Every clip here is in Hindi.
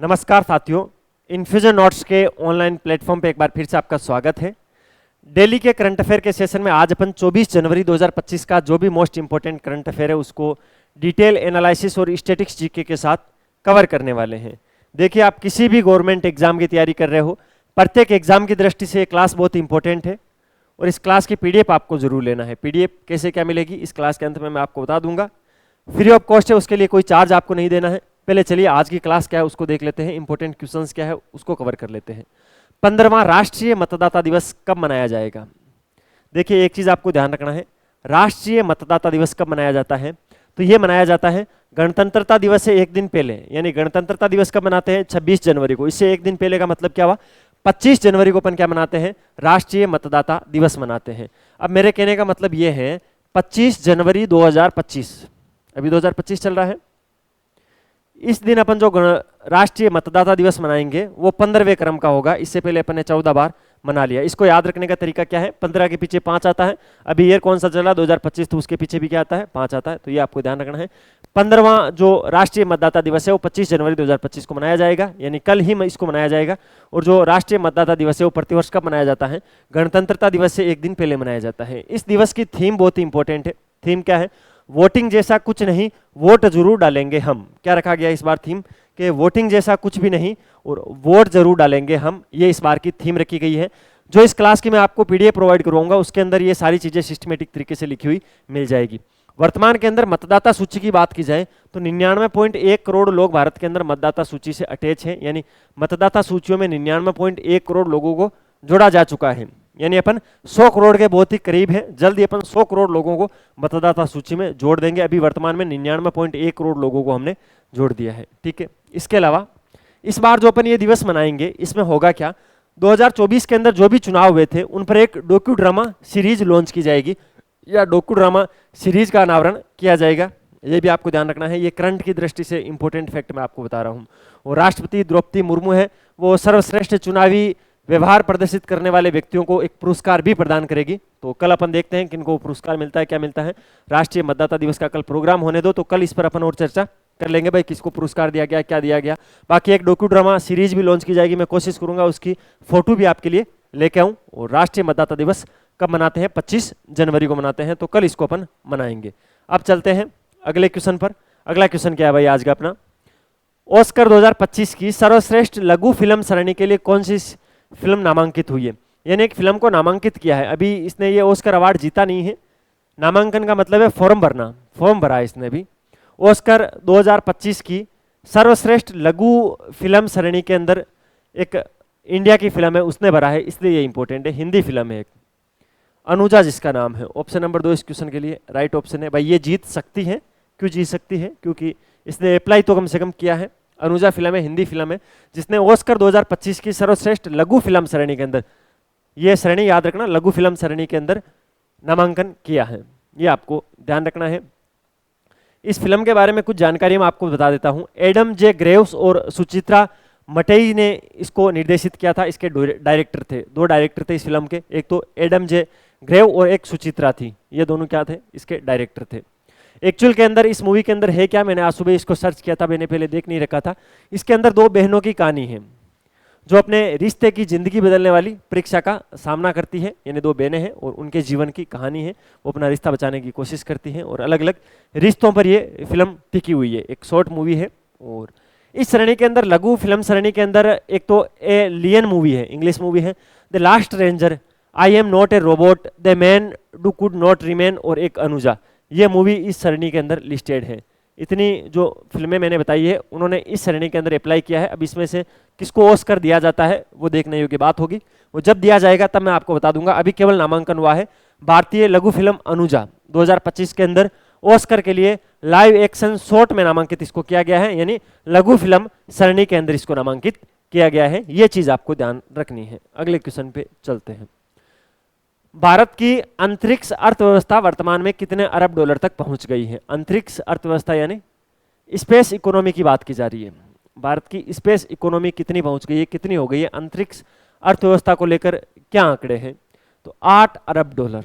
नमस्कार साथियों, इन्फ्यूजन नोट्स के ऑनलाइन प्लेटफॉर्म पे एक बार फिर से आपका स्वागत है। डेली के करंट अफेयर के सेशन में आज अपन 24 जनवरी 2025 का जो भी मोस्ट इंपॉर्टेंट करंट अफेयर है उसको डिटेल एनालिसिस और स्टैटिक्स जीके के साथ कवर करने वाले हैं। देखिए, आप किसी भी गवर्नमेंट एग्जाम की तैयारी कर रहे हो, प्रत्येक एग्जाम की दृष्टि से ये क्लास बहुत इंपॉर्टेंट है और इस क्लास की पीडीएफ आपको जरूर लेना है। पीडीएफ कैसे क्या मिलेगी इस क्लास के अंत में मैं आपको बता दूंगा। फ्री ऑफ कॉस्ट है, उसके लिए कोई चार्ज आपको नहीं देना है। पहले चलिए आज की क्लास क्या है उसको देख लेते हैं, इंपॉर्टेंट क्वेश्चंस क्या है उसको कवर कर लेते हैं। 15वां राष्ट्रीय मतदाता दिवस कब मनाया जाएगा? देखिए, एक चीज आपको ध्यान रखना है, राष्ट्रीय मतदाता दिवस कब मनाया जाता है? तो ये मनाया जाता है गणतंत्रता दिवस से एक दिन पहले, यानी गणतंत्रता दिवस कब मनाते हैं? 26 जनवरी को। इससे एक दिन पहले का मतलब क्या हुआ? 25 जनवरी को अपन क्या मनाते हैं? राष्ट्रीय मतदाता दिवस मनाते हैं। अब मेरे कहने का मतलब ये है 25 जनवरी 2025, अभी 2025 चल रहा है, इस दिन अपन जो राष्ट्रीय मतदाता दिवस मनाएंगे वो 15वें क्रम का होगा। इससे पहले अपन ने 14 बार मना लिया। इसको याद रखने का तरीका क्या है? 15 के पीछे 5 आता है। अभी ईयर कौन सा चला? 2025, तो उसके पीछे भी क्या आता है? 5 आता है। तो ये आपको ध्यान रखना है। 15वां जो राष्ट्रीय मतदाता दिवस है वो 25 जनवरी 2025 को मनाया जाएगा, यानी कल ही इसको मनाया जाएगा। और जो राष्ट्रीय मतदाता दिवस है वो प्रतिवर्ष कब मनाया जाता है? गणतंत्रता दिवस से एक दिन पहले मनाया जाता है। इस दिवस की थीम बहुत ही इंपॉर्टेंट है। थीम क्या है? वोटिंग जैसा कुछ नहीं, वोट जरूर डालेंगे हम। क्या रखा गया इस बार थीम? कि वोटिंग जैसा कुछ भी नहीं और वोट जरूर डालेंगे हम, ये इस बार की थीम रखी गई है। जो इस क्लास की मैं आपको पीडीएफ प्रोवाइड करूंगा उसके अंदर ये सारी चीजें सिस्टमेटिक तरीके से लिखी हुई मिल जाएगी। वर्तमान के अंदर मतदाता सूची की बात की जाए तो 99.1 करोड़ लोग भारत के अंदर मतदाता सूची से अटैच हैं, यानी मतदाता सूचियों में 99.1 करोड़ लोगों को जोड़ा जा चुका है, यानी अपन 100 करोड़ के बहुत ही करीब है। जल्दी अपन 100 करोड़ लोगों को मतदाता सूची में जोड़ देंगे। अभी वर्तमान में 99.1 करोड़ लोगों को हमने जोड़ दिया है। ठीक है, इसके अलावा इस बार जो अपन ये दिवस मनाएंगे इसमें होगा क्या? 2024 के अंदर जो भी चुनाव हुए थे उन पर एक डॉक्यू ड्रामा सीरीज लॉन्च की जाएगी या डॉक्यू ड्रामा सीरीज का अनावरण किया जाएगा। ये भी आपको ध्यान रखना है। ये करंट की दृष्टि से इंपॉर्टेंट फैक्ट मैं आपको बता रहा हूँ। और राष्ट्रपति द्रौपदी मुर्मू है, वो सर्वश्रेष्ठ चुनावी व्यवहार प्रदर्शित करने वाले व्यक्तियों को एक पुरस्कार भी प्रदान करेगी। तो कल अपन देखते हैं किनको पुरस्कार मिलता है, क्या मिलता है। राष्ट्रीय मतदाता दिवस का कल प्रोग्राम होने दो, तो कल इस पर अपन और चर्चा कर लेंगे भाई, किसको पुरस्कार दिया गया, क्या दिया गया। बाकी एक डॉक्यू ड्रामा सीरीज भी लॉन्च की जाएगी, मैं कोशिश करूंगा उसकी फोटो भी आपके लिए लेके आऊं। और राष्ट्रीय मतदाता दिवस कब मनाते हैं? 25 जनवरी को मनाते हैं, तो कल इसको अपन मनाएंगे। अब चलते हैं अगले क्वेश्चन पर। अगला क्वेश्चन क्या है भाई आज का अपना? ऑस्कर 2025 की सर्वश्रेष्ठ लघु फिल्म श्रेणी के लिए कौन सी फिल्म नामांकित हुई है? यानी एक फिल्म को नामांकित किया है, अभी इसने ये ऑस्कर अवार्ड जीता नहीं है। नामांकन का मतलब है फॉर्म भरना, फॉर्म भरा है इसने अभी। ऑस्कर 2025 की सर्वश्रेष्ठ लघु फिल्म श्रेणी के अंदर एक इंडिया की फिल्म है, उसने भरा है, इसलिए ये इंपॉर्टेंट है। हिंदी फिल्म है एक, अनुजा जिसका नाम है। ऑप्शन नंबर 2 इस क्वेश्चन के लिए राइट ऑप्शन है। भाई ये जीत सकती है, क्यों जीत सकती है? क्योंकि इसने अप्लाई तो कम से कम किया है। अनुजा फिल्म है, हिंदी फिल्म है, जिसने ऑस्कर 2025 की सर्वश्रेष्ठ लघु फिल्म श्रेणी के अंदर, ये श्रेणी याद रखना, लघु फिल्म श्रेणी के अंदर नामांकन किया है, ये आपको ध्यान रखना है। इस फिल्म के बारे में कुछ जानकारी मैं आपको बता देता हूं। एडम जे ग्रेव्स और सुचित्रा मटेई ने इसको निर्देशित किया था। इसके डायरेक्टर थे, 2 डायरेक्टर थे इस फिल्म के, एक तो एडम जे ग्रेव और एक सुचित्रा थी। ये दोनों क्या थे? इसके डायरेक्टर थे। एक्चुअल के अंदर इस मूवी के अंदर है क्या? मैंने आज सुबह इसको सर्च किया था, मैंने पहले देख नहीं रखा था। इसके अंदर 2 बहनों की कहानी है जो अपने रिश्ते की जिंदगी बदलने वाली परीक्षा का सामना करती है, यानी 2 बहनें हैं और उनके जीवन की कहानी है। वो अपना रिश्ता बचाने की कोशिश करती हैं और अलग अलग रिश्तों पर ये फिल्म टिकी हुई है। एक शॉर्ट मूवी है। और इस श्रेणी के अंदर, लघु फिल्म श्रेणी के अंदर, एक तो एलियन मूवी है, इंग्लिश मूवी है, the last ranger, I am not a robot, the man do could not remain और एक अनुजा, ये मूवी इस श्रेणी के अंदर लिस्टेड है। इतनी जो फिल्में मैंने बताई है उन्होंने इस श्रेणी के अंदर अप्लाई किया है। अब इसमें से किसको ऑस्कर दिया जाता है वो देखने योग्य बात होगी, वो जब दिया जाएगा तब मैं आपको बता दूंगा। अभी केवल नामांकन हुआ है। भारतीय लघु फिल्म अनुजा 2025 के अंदर ऑस्कर के लिए लाइव एक्शन शॉर्ट में नामांकित इसको किया गया है, यानी लघु फिल्म श्रेणी के अंदर इसको नामांकित किया गया है। ये चीज आपको ध्यान रखनी है। अगले क्वेश्चन पे चलते हैं। भारत की अंतरिक्ष अर्थव्यवस्था वर्तमान में कितने अरब डॉलर तक पहुंच गई है? अंतरिक्ष अर्थव्यवस्था यानी स्पेस इकोनॉमी की बात की जा रही है। भारत की स्पेस इकोनॉमी कितनी पहुंच गई है, कितनी हो गई है? अंतरिक्ष अर्थव्यवस्था को लेकर क्या आंकड़े हैं? तो 8 अरब डॉलर।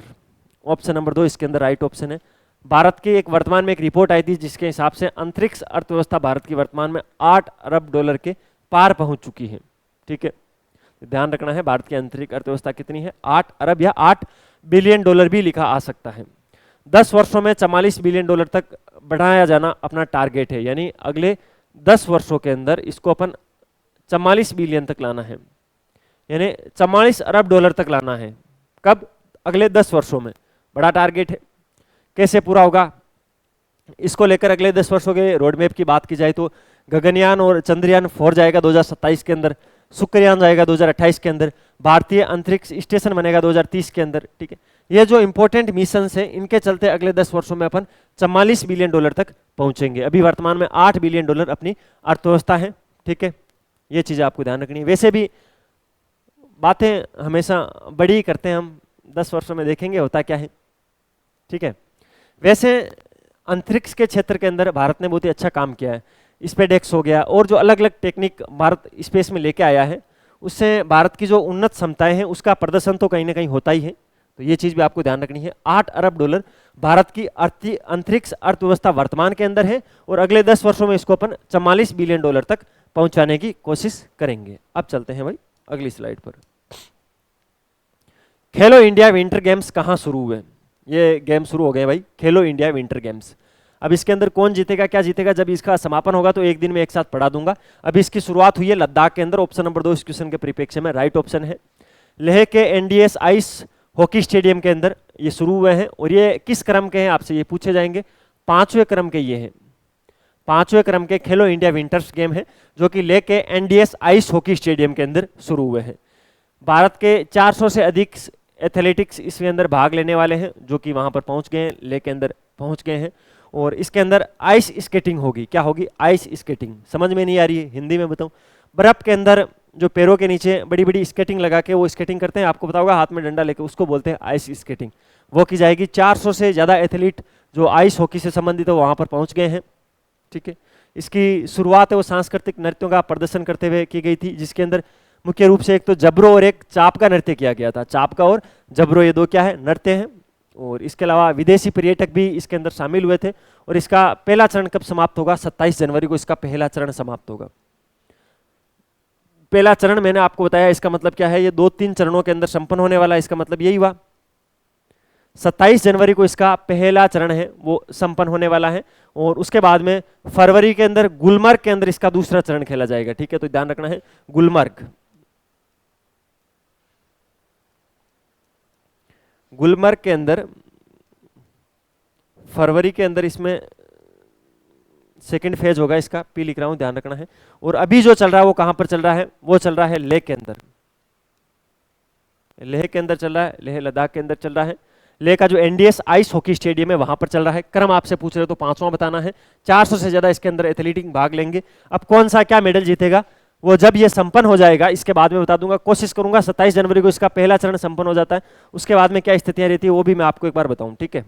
ऑप्शन नंबर 2 इसके अंदर राइट ऑप्शन है। भारत की एक वर्तमान में एक रिपोर्ट आई थी जिसके हिसाब से अंतरिक्ष अर्थव्यवस्था भारत की वर्तमान में 8 अरब डॉलर के पार पहुंच चुकी है। ठीक है, ध्यान रखना है भारत की आंतरिक अर्थव्यवस्था कितनी है, 8 अरब या 8 बिलियन डॉलर भी लिखा आ सकता है। 10 वर्षों में 44 बिलियन डॉलर तक बढ़ाया जाना अपना टारगेट है, यानी अगले 10 वर्षों के अंदर इसको अपन 44 बिलियन तक लाना है, यानी 44 अरब डॉलर तक लाना है। कब? अगले 10 वर्षों में। बड़ा टारगेट है। कैसे पूरा होगा इसको लेकर अगले 10 वर्षों के रोड मैप की बात की जाए तो गगनयान और चंद्रयान 4 जाएगा 2027 के अंदर, शुक्रयान जाएगा 2028 के अंदर, भारतीय अंतरिक्ष स्टेशन बनेगा 2030 के अंदर। ठीक है, ये जो इंपॉर्टेंट मिशन है इनके चलते अगले 10 वर्षों में अपन 44 बिलियन डॉलर तक पहुंचेंगे। अभी वर्तमान में 8 बिलियन डॉलर अपनी अर्थव्यवस्था है। ठीक है, ये चीजें आपको ध्यान रखनी है। वैसे भी बातें हमेशा बड़ी ही करते हैं हम, 10 वर्षों में देखेंगे होता क्या है। ठीक है, वैसे अंतरिक्ष के क्षेत्र के अंदर भारत ने बहुत ही अच्छा काम किया है। स्पेडेक्स हो गया और जो अलग अलग टेक्निक भारत स्पेस में लेके आया है उससे भारत की जो उन्नत क्षमताएं हैं उसका प्रदर्शन तो कहीं ना कहीं होता ही है। तो ये चीज भी आपको ध्यान रखनी है। 8 अरब डॉलर भारत की अंतरिक्ष अर्थव्यवस्था वर्तमान के अंदर है और अगले 10 वर्षों में इसको अपन 44 बिलियन डॉलर तक पहुंचाने की कोशिश करेंगे। अब चलते हैं भाई अगली स्लाइड पर। खेलो इंडिया विंटर गेम्स कहाँ शुरू हुए? ये गेम शुरू हो गए भाई, खेलो इंडिया विंटर गेम्स। अब इसके अंदर कौन जीतेगा क्या जीतेगा जब इसका समापन होगा तो एक दिन में एक साथ पढ़ा दूंगा। अभी इसकी शुरुआत हुई है लद्दाख के अंदर। ऑप्शन नंबर 2 इस क्वेश्चन के परिप्रेक्ष्य में राइट ऑप्शन है। लेह के एनडीएस आइस हॉकी स्टेडियम के अंदर ये शुरू हुए हैं और ये किस क्रम के हैं आपसे ये पूछे जाएंगे। 5वें क्रम के ये हैं, 5वें क्रम के खेलो इंडिया विंटर्स गेम है जो कि लेह के एनडीएस आइस हॉकी स्टेडियम के अंदर शुरू हुए हैं। भारत के 400 से अधिक एथलेटिक्स इसके अंदर भाग लेने वाले हैं जो कि वहां पर पहुंच गए हैं, लेह के अंदर पहुंच गए हैं। और इसके अंदर आइस स्केटिंग होगी। क्या होगी? Ice skating. समझ में नहीं आ रही है, हिंदी में बताऊं। बर्फ के अंदर जो पैरों के नीचे बड़ी बड़ी स्केटिंग लगा के वो स्केटिंग करते हैं, आपको पता होगा हाथ में डंडा लेके, उसको बोलते हैं आइस स्केटिंग। वो की जाएगी। 400 से ज़्यादा एथलीट जो आइस हॉकी से संबंधित है वहाँ पर पहुँच गए हैं। ठीक है, इसकी शुरुआत है वो सांस्कृतिक नृत्यों का प्रदर्शन करते हुए की गई थी जिसके अंदर मुख्य रूप से एक तो जबरो और एक चाप का नृत्य किया गया था। चाप का और जबरो ये 2 क्या है? नृत्य हैं। और इसके अलावा विदेशी पर्यटक भी इसके अंदर शामिल हुए थे। और इसका पहला चरण कब समाप्त होगा? 27 जनवरी को इसका पहला चरण समाप्त होगा। पहला चरण मैंने आपको बताया, इसका मतलब क्या है? ये 2-3 चरणों के अंदर संपन्न होने वाला है, इसका मतलब यही हुआ। 27 जनवरी को इसका पहला चरण है वो संपन्न होने वाला है और उसके बाद में फरवरी के अंदर गुलमर्ग के अंदर इसका दूसरा चरण खेला जाएगा। ठीक है, तो ध्यान रखना है गुलमर्ग। गुलमर्ग के अंदर फरवरी के अंदर इसमें सेकंड फेज होगा इसका, पी लिख रहा हूं ध्यान रखना है। और अभी जो चल रहा है वो कहां पर चल रहा है? वो चल रहा है लेह के अंदर। लेह के अंदर चल रहा है, लेह लद्दाख के अंदर चल रहा है। लेह का जो एनडीएस आइस हॉकी स्टेडियम है वहां पर चल रहा है। क्रम आपसे पूछ रहे हो तो 5वां बताना है। 400 से ज्यादा इसके अंदर एथलीटिक भाग लेंगे। अब कौन सा क्या मेडल जीतेगा वो जब ये संपन्न हो जाएगा इसके बाद में बता दूंगा। कोशिश करूंगा 27 जनवरी को इसका पहला चरण संपन्न हो जाता है, उसके बाद में क्या स्थितियां रहती है वो भी मैं आपको एक बार बताऊं। ठीक है,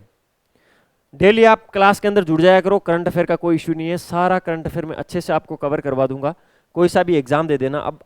डेली आप क्लास के अंदर जुड़ जाया करो। करंट अफेयर का कोई इश्यू नहीं है, सारा करंट अफेयर में अच्छे से आपको कवर करवा दूंगा। कोई सा भी एग्जाम दे देना। अब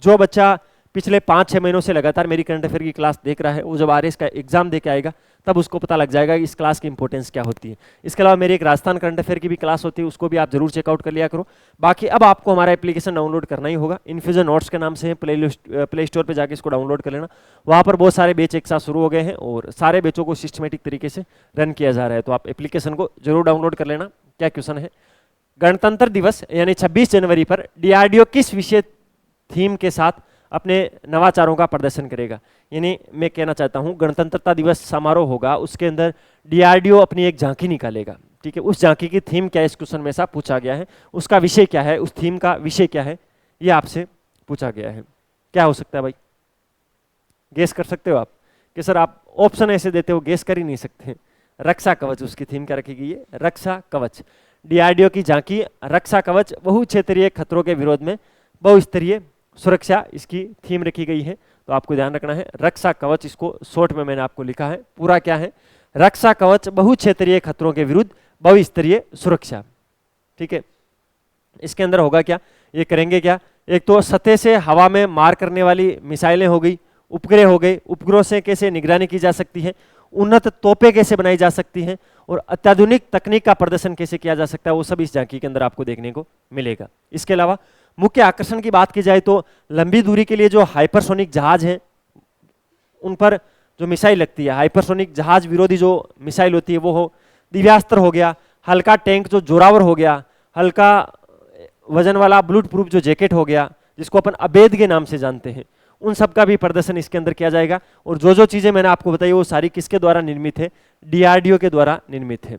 जो बच्चा पिछले 5-6 महीनों से लगातार मेरी करंट अफेयर की क्लास देख रहा है वो जब आरएस का एग्जाम दे के आएगा तब उसको पता लग जाएगा कि इस क्लास की इंपॉर्टेंस क्या होती है। इसके अलावा मेरी एक राजस्थान करंट अफेयर की भी क्लास होती है, उसको भी आप जरूर चेकआउट कर लिया करो। बाकी अब आपको हमारा एप्लीकेशन डाउनलोड करना ही होगा। इन्फ्यूजन नोट्स के नाम से है, प्ले स्टोर पर जाकर इसको डाउनलोड कर लेना। वहाँ पर बहुत सारे बैच एक साथ शुरू हो गए हैं और सारे बैचों को सिस्टमेटिक तरीके से रन किया जा रहा है, तो आप एप्लीकेशन को जरूर डाउनलोड कर लेना। क्या क्वेश्चन है? गणतंत्र दिवस यानी 26 जनवरी पर डीआरडीओ किस विषय थीम के साथ अपने नवाचारों का प्रदर्शन करेगा? यानी मैं कहना चाहता हूं गणतंत्रता दिवस समारोह होगा, उसके अंदर डीआरडीओ अपनी एक झांकी निकालेगा। ठीक है, उस झांकी की थीम क्या है इस क्वेश्चन में ऐसा पूछा गया है। उसका विषय क्या है, उस थीम का विषय क्या है, ये आपसे पूछा गया है। क्या हो सकता है भाई? गेस कर सकते हो आप कि सर आप ऑप्शन ऐसे देते हो गेस कर ही नहीं सकते। रक्षा कवच उसकी थीम क्या रखी गई है? रक्षा कवच। डीआरडीओ की झांकी रक्षा कवच, बहु क्षेत्रीय खतरों के विरोध में बहुस्तरीय सुरक्षा इसकी थीम रखी गई है। तो आपको ध्यान रखना है रक्षा कवच, इसको शॉर्ट में मैंने आपको लिखा है। पूरा क्या है? रक्षा कवच बहु क्षेत्रीय खतरों के विरुद्ध बहुस्तरीय सुरक्षा। ठीक है, इसके अंदर होगा क्या, ये करेंगे क्या? एक तो सतह से हवा में मार करने वाली मिसाइलें हो गई, उपग्रह हो गए, उपग्रहों से कैसे निगरानी की जा सकती है, उन्नत तोपें कैसे बनाई जा सकती हैं और अत्याधुनिक तकनीक का प्रदर्शन कैसे किया जा सकता है, वो सब इस झांकी के अंदर आपको देखने को मिलेगा। इसके अलावा मुख्य आकर्षण की बात की जाए तो लंबी दूरी के लिए जो हाइपरसोनिक जहाज हैं उन पर जो मिसाइल लगती है, हाइपरसोनिक जहाज विरोधी जो मिसाइल होती है वो हो, दिव्यास्त्र हो गया, हल्का टैंक जो जोरावर हो गया, हल्का वजन वाला बुलेट प्रूफ जो जैकेट हो गया जिसको अपन अबेद के नाम से जानते हैं, उन सब का भी प्रदर्शन इसके अंदर किया जाएगा। और जो जो चीजें मैंने आपको बताई वो सारी किसके द्वारा निर्मित है, डीआरडीओ के द्वारा निर्मित है।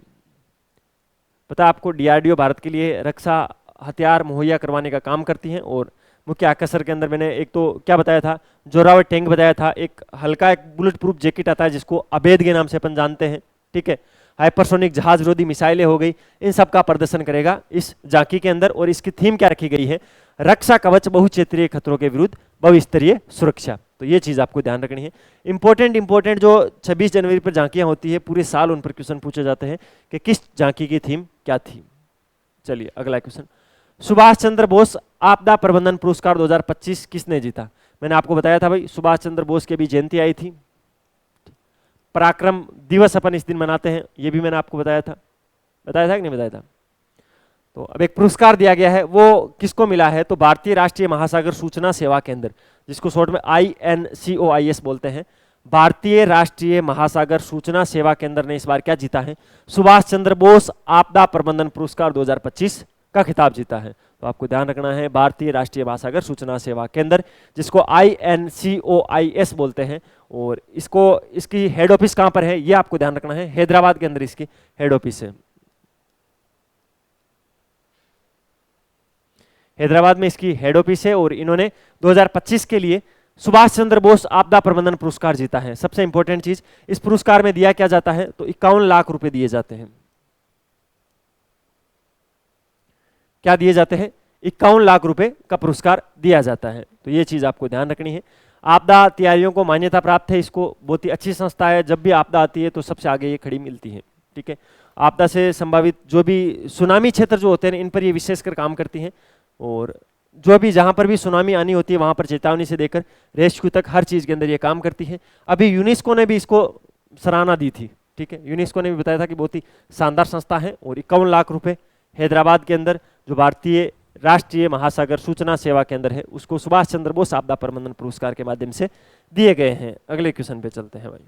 पता है आपको डीआरडीओ भारत के लिए रक्षा हथियार मुहैया करवाने का काम करती हैं। और मुख्य आकर्षण के अंदर मैंने एक तो क्या बताया था, जोरावर टैंक बताया था, एक हल्का एक बुलेट प्रूफ जैकेट आता है जिसको अबेद के नाम से अपन जानते हैं, ठीक है, हाइपरसोनिक जहाज विरोधी मिसाइलें हो गई, इन सब का प्रदर्शन करेगा इस झांकी के अंदर। और इसकी थीम क्या रखी गई है, रक्षा कवच बहुक्षेत्रीय खतरों के विरुद्ध बहुस्तरीय सुरक्षा। तो ये चीज आपको ध्यान रखनी है। इंपॉर्टेंट जो 26 जनवरी पर झांकियां होती है पूरे साल उन पर क्वेश्चन पूछे जाते हैं कि किस झांकी की थीम क्या थी। चलिए अगला क्वेश्चन, सुभाष चंद्र बोस आपदा प्रबंधन पुरस्कार 2025 किसने जीता? मैंने आपको बताया था भाई, सुभाष चंद्र बोस की भी जयंती आई थी, पराक्रम दिवस अपन इस दिन मनाते हैं, ये भी मैंने आपको बताया था कि नहीं बताया था। तो अब एक पुरस्कार दिया गया है, वो किसको मिला है, तो भारतीय राष्ट्रीय महासागर सूचना सेवा केंद्र, जिसको शॉर्ट में INCOIS बोलते हैं, भारतीय राष्ट्रीय महासागर सूचना सेवा केंद्र ने इस बार क्या जीता है, सुभाष चंद्र बोस आपदा प्रबंधन पुरस्कार 2025 का खिताब जीता है। तो आपको ध्यान रखना है, भारतीय राष्ट्रीय महासागर सूचना सेवा केंद्र जिसको INCOIS बोलते हैं। और इसकी हेड ऑफिस कहां पर है ये आपको ध्यान रखना है, हैदराबाद के अंदर इसकी हेड ऑफिस है, हैदराबाद में इसकी हेड ऑफिस है। और इन्होंने 2025 के लिए सुभाष चंद्र बोस आपदा प्रबंधन पुरस्कार जीता है। सबसे इंपॉर्टेंट चीज, इस पुरस्कार में दिया क्या जाता है, तो 51 लाख रुपए दिए जाते हैं। क्या दिए जाते हैं, 51 लाख रुपए का पुरस्कार दिया जाता है। तो ये चीज आपको ध्यान रखनी है। आपदा तैयारियों को मान्यता प्राप्त है, इसको बहुत ही अच्छी संस्था है, जब भी आपदा आती है तो सबसे आगे ये खड़ी मिलती है, ठीक है। आपदा से संभावित जो भी सुनामी क्षेत्र जो होते हैं इन पर ये विशेषकर काम करती हैं। और जो भी जहां पर भी सुनामी आनी होती है वहां पर चेतावनी से देकर रेस्क्यू तक हर चीज के अंदर ये काम करती है। अभी यूनेस्को ने भी इसको सराहना दी थी, ठीक है, यूनेस्को ने भी बताया था कि बहुत ही शानदार संस्था है। और 51 लाख रुपए हैदराबाद के अंदर जो भारतीय राष्ट्रीय महासागर सूचना सेवा केंद्र है उसको सुभाष चंद्र बोस आपदा प्रबंधन पुरस्कार के माध्यम से दिए गए हैं। अगले क्वेश्चन पे चलते हैं भाई,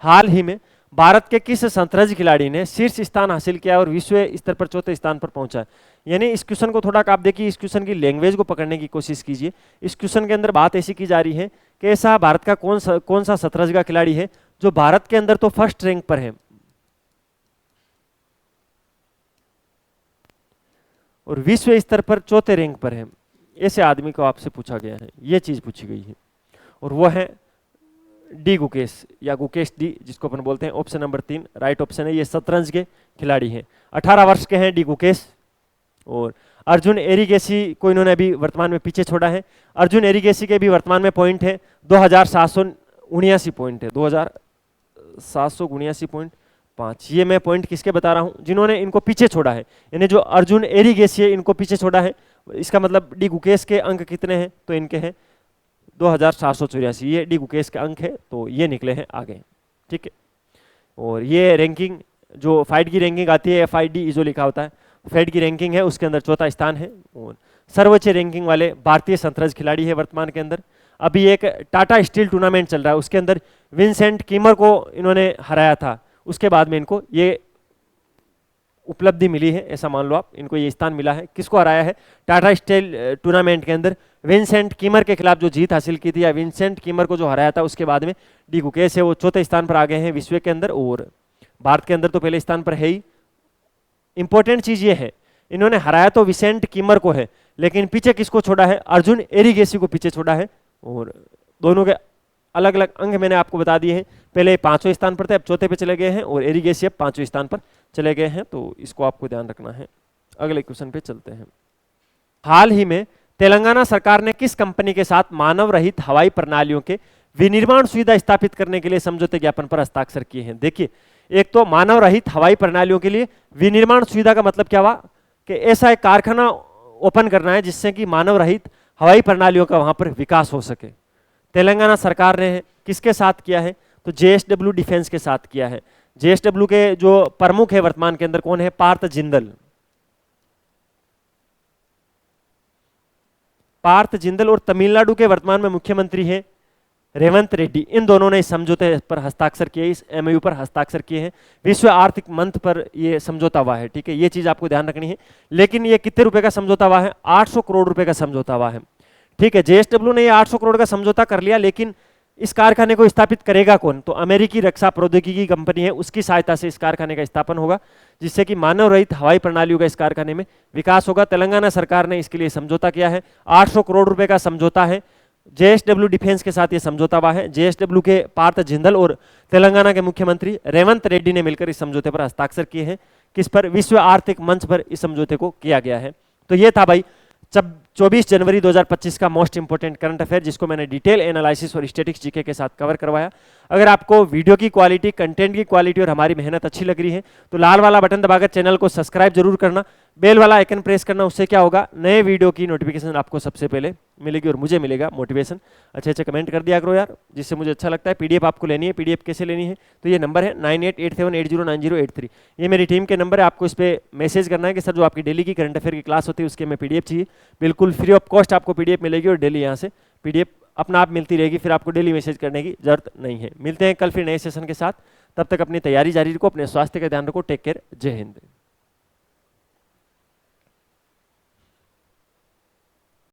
हाल ही में भारत के किस शतरंज खिलाड़ी ने शीर्ष स्थान हासिल किया और विश्व स्तर पर चौथे स्थान पर पहुंचा? यानी इस क्वेश्चन को थोड़ा आप देखिए, इस क्वेश्चन की लैंग्वेज को पकड़ने की कोशिश कीजिए। इस क्वेश्चन के अंदर बात ऐसी की जा रही है कि ऐसा भारत का कौन सा शतरंज का खिलाड़ी है जो भारत के अंदर तो फर्स्ट रैंक पर है और विश्व स्तर पर चौथे रैंक पर है, ऐसे आदमी को आपसे पूछा गया है, ये चीज पूछी गई है। और वो है डी गुकेश या गुकेश डी, जिसको अपन बोलते हैं। ऑप्शन नंबर 3 राइट ऑप्शन है। ये शतरंज के खिलाड़ी हैं, 18 वर्ष के हैं डी गुकेश। और अर्जुन एरिगेसी को इन्होंने अभी वर्तमान में पीछे छोड़ा है। अर्जुन एरिगेसी के भी वर्तमान में पॉइंट है 2779 पॉइंट है, 2779.5। ये मैं पॉइंट किसके बता रहा हूं, जिन्होंने इनको पीछे छोड़ा है, यानी जो अर्जुन एरिगेसी है इनको पीछे छोड़ा है। इसका मतलब डी गुकेश के अंक कितने हैं, तो इनके हैं 2784, ये डी गुकेश के अंक है, तो ये निकले हैं आगे, ठीक है। और ये रैंकिंग जो फाइट की रैंकिंग आती है FID जो लिखा होता है, फाइट की रैंकिंग है उसके अंदर चौथा स्थान है। और सर्वोच्च रैंकिंग वाले भारतीय शतरंज खिलाड़ी है वर्तमान के अंदर। अभी एक टाटा स्टील टूर्नामेंट चल रहा है, उसके अंदर विंसेंट कीमर को इन्होंने हराया था, उसके बाद में इनको ये उपलब्धि मिली है, ऐसा मान लो आप, इनको ये स्थान मिला है। किसको हराया है, टाटा स्टील टूर्नामेंट के अंदर विंसेंट कीमर के खिलाफ जो जीत हासिल की थी, या विंसेंट कीमर को जो हराया था, उसके बाद में डी गुकेश है वो चौथे स्थान पर आ गए हैं विश्व के अंदर। और भारत के अंदर तो पहले स्थान पर है ही। इंपॉर्टेंट चीज ये है, इन्होंने हराया तो विंसेंट कीमर को है, लेकिन पीछे किसको छोड़ा है, अर्जुन एरिगेसी को पीछे छोड़ा है। और दोनों के अलग अलग अंक मैंने आपको बता दिए हैं, पहले 5वें स्थान पर थे, अब चौथे पे चले गए हैं, और एरिगेसी अब 5वें स्थान पर चले गए हैं, तो इसको आपको ध्यान रखना है। अगले क्वेश्चन पे चलते हैं। हाल ही में तेलंगाना सरकार ने किस कंपनी के साथ मानव रहित हवाई प्रणालियों के विनिर्माण सुविधा स्थापित करने के लिए समझौते ज्ञापन पर हस्ताक्षर किए हैं? देखिए, एक तो मानव रहित हवाई प्रणालियों के लिए विनिर्माण सुविधा का मतलब क्या हुआ कि ऐसा एक कारखाना ओपन करना है जिससे कि मानव रहित हवाई प्रणालियों का वहां पर विकास हो सके। तेलंगाना सरकार ने किसके साथ किया है, तो JSW डिफेंस के साथ किया है। JSW के जो प्रमुख है वर्तमान के अंदर कौन है, पार्थ जिंदल। पार्थ जिंदल और तमिलनाडु के वर्तमान में मुख्यमंत्री हैं रेवंत रेड्डी, इन दोनों ने इस समझौते पर हस्ताक्षर किए, इस एमओयू पर हस्ताक्षर किए हैं। विश्व आर्थिक मंच पर ये समझौता हुआ है, ठीक है, ये चीज आपको ध्यान रखनी है। लेकिन ये कितने रुपए का समझौता हुआ है? 800 करोड़ रुपए का समझौता हुआ है, ठीक है। जेएसडब्ल्यू ने ये 800 करोड़ का समझौता कर लिया, लेकिन इस कारखाने को स्थापित करेगा कौन? तो अमेरिकी रक्षा प्रौद्योगिकी कंपनी है, उसकी सहायता से इस कारखाने का स्थापन होगा, जिससे कि मानव रहित हवाई प्रणालियों का इस कारखाने में विकास होगा। तेलंगाना सरकार ने इसके लिए समझौता किया है, 800 करोड़ रुपए का समझौता है। जेएसडब्ल्यू डिफेंस के साथ ये समझौता हुआ है। जेएसडब्ल्यू के पार्थ जिंदल और तेलंगाना के मुख्यमंत्री रेवंत रेड्डी ने मिलकर इस समझौते पर हस्ताक्षर किए हैं। किस पर? विश्व आर्थिक मंच पर इस समझौते को किया गया है। तो ये था भाई 24 जनवरी 2025 का मोस्ट इंपोर्टेंट करंट अफेयर, जिसको मैंने डिटेल एनालिसिस और स्टैटिक्स जीके के साथ कवर करवाया। अगर आपको वीडियो की क्वालिटी, कंटेंट की क्वालिटी और हमारी मेहनत अच्छी लग रही है तो लाल वाला बटन दबाकर चैनल को सब्सक्राइब जरूर करना, बेल वाला आइकन प्रेस करना। उससे क्या होगा, नए वीडियो की नोटिफिकेशन आपको सबसे पहले मिलेगी और मुझे मिलेगा मोटिवेशन। अच्छे अच्छे कमेंट कर दिया करो यार, जिससे मुझे अच्छा लगता है। पीडीएफ आपको लेनी है, पीडीएफ कैसे लेनी है? तो ये नंबर है 9887809083, ये मेरी टीम के नंबर है। आपको इस पर मैसेज करना है कि सर जो आपकी डेली की करंट अफेयर की क्लास होती है उसके में पीडीएफ चाहिए। बिल्कुल फ्री ऑफ कॉस्ट आपको पीडीएफ मिलेगी और डेली यहाँ से पीडीएफ अपना आप मिलती रहेगी, फिर आपको डेली मैसेज करने की जरूरत नहीं है। मिलते हैं कल फिर नए सेशन के साथ, तब तक अपनी तैयारी जारी रखो, अपने स्वास्थ्य का ध्यान रखो। टेक केयर, जय हिंद।